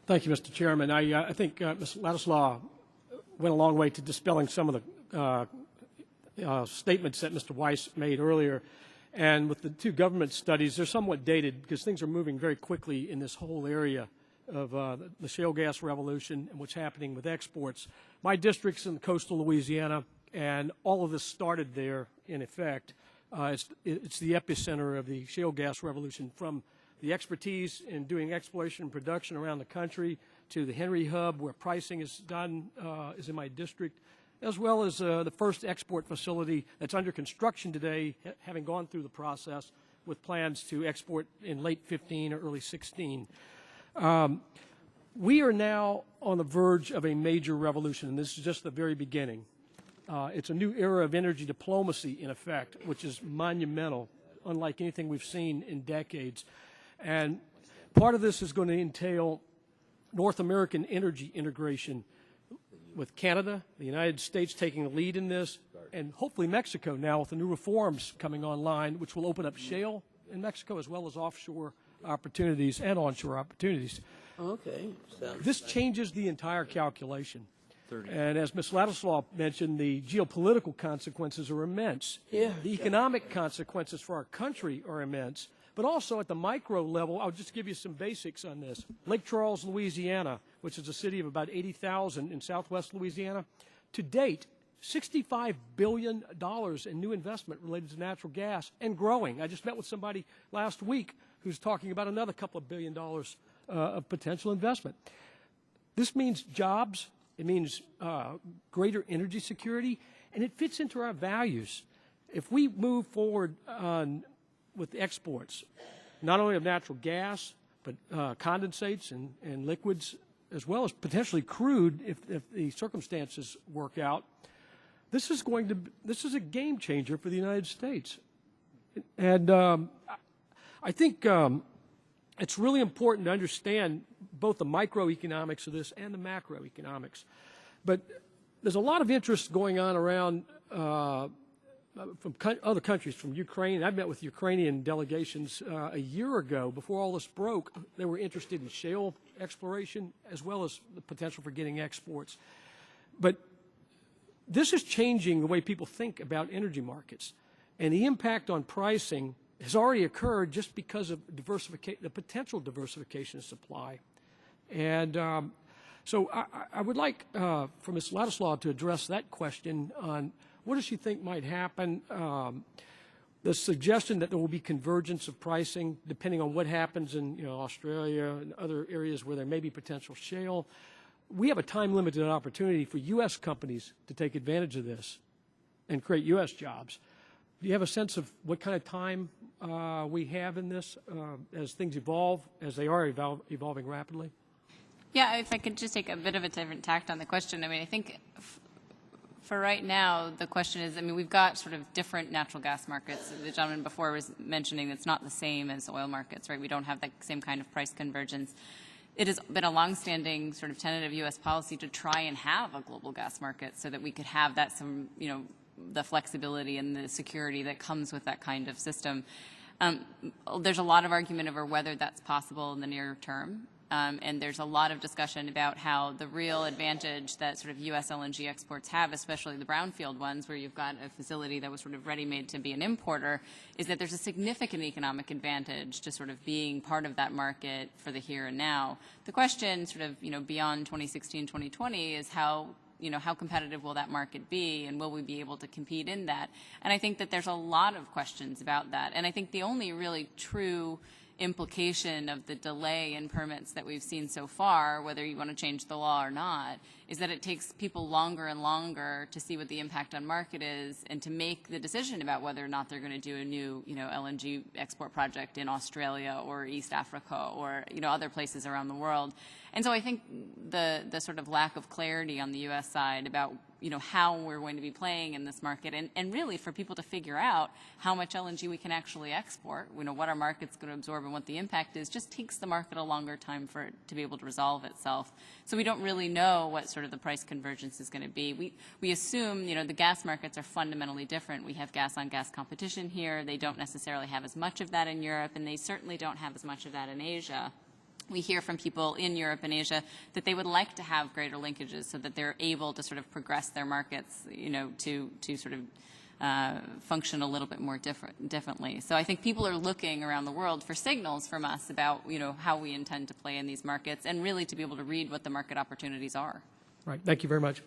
Thank you, Mr. Chairman. I think Ms. Ladislaw went a long way to dispelling some of the statements that Mr. Weiss made earlier. And with the two government studies, they're somewhat dated because things are moving very quickly in this whole area of the shale gas revolution and what's happening with exports. My district's in coastal Louisiana, and all of this started there, in effect. It's the epicenter of the shale gas revolution, from the expertise in doing exploration and production around the country to the Henry Hub, where pricing is done, is in my district, as well as the first export facility that's under construction today, having gone through the process with plans to export in late 15 or early 16. We are now on the verge of a major revolution, and this is just the very beginning. It's a new era of energy diplomacy, in effect, which is monumental, unlike anything we've seen in decades. And part of this is going to entail North American energy integration with Canada, the United States taking the lead in this, and hopefully Mexico now with the new reforms coming online, which will open up shale in Mexico as well as offshore opportunities and onshore opportunities. Okay. This changes the entire calculation. And as Ms. Ladislaw mentioned, the geopolitical consequences are immense. Yeah. The economic consequences for our country are immense. But also at the micro level, I'll just give you some basics on this. Lake Charles, Louisiana, which is a city of about 80,000 in southwest Louisiana, to date, $65 billion in new investment related to natural gas and growing. I just met with somebody last week who's talking about another couple of $1 billion of potential investment. This means jobs. It means greater energy security, and it fits into our values. If we move forward with exports, not only of natural gas, but condensates and liquids, as well as potentially crude if the circumstances work out, this is a game changer for the United States. And I think it's really important to understand both the microeconomics of this and the macroeconomics. But there's a lot of interest going on around from other countries, from Ukraine. I met with Ukrainian delegations a year ago. Before all this broke, they were interested in shale exploration as well as the potential for getting exports. But this is changing the way people think about energy markets. And the impact on pricing has already occurred just because of the potential diversification of supply. And so I would like for Ms. Ladislaw to address that question on what does she think might happen. The suggestion that there will be convergence of pricing depending on what happens in Australia and other areas where there may be potential shale. We have a time-limited opportunity for U.S. companies to take advantage of this and create U.S. jobs. Do you have a sense of what kind of time we have in this as things evolve, as they are evolving rapidly? Yeah, if I could just take a bit of a different tact on the question. I mean, I think for right now, the question is, I mean, we've got sort of different natural gas markets. The gentleman before was mentioning it's not the same as oil markets, right? We don't have that same kind of price convergence. It has been a longstanding sort of tenet of U.S. policy to try and have a global gas market so that we could have that the flexibility and the security that comes with that kind of system. There's a lot of argument over whether that's possible in the near term. And there's a lot of discussion about how the real advantage that sort of U.S. LNG exports have, especially the brownfield ones where you've got a facility that was sort of ready-made to be an importer, is that there's a significant economic advantage to sort of being part of that market for the here and now. The question sort of, beyond 2016, 2020 is how competitive will that market be, and will we be able to compete in that? And I think that there's a lot of questions about that. And I think the only really true implication of the delay in permits that we've seen so far, whether you want to change the law or not, is that it takes people longer and longer to see what the impact on market is and to make the decision about whether or not they're going to do a new, LNG export project in Australia or East Africa or, other places around the world. And so I think the sort of lack of clarity on the U.S. side about, how we're going to be playing in this market and really for people to figure out how much LNG we can actually export, what our market's going to absorb and what the impact is, just takes the market a longer time for it to be able to resolve itself. So we don't really know what sort of the price convergence is going to be. We assume, the gas markets are fundamentally different. We have gas-on-gas competition here. They don't necessarily have as much of that in Europe, and they certainly don't have as much of that in Asia. we hear from people in Europe and Asia that they would like to have greater linkages so that they're able to sort of progress their markets, you know, to sort of function a little bit more differently. So I think people are looking around the world for signals from us about, you know, how we intend to play in these markets and really to be able to read what the market opportunities are. Right. Thank you very much.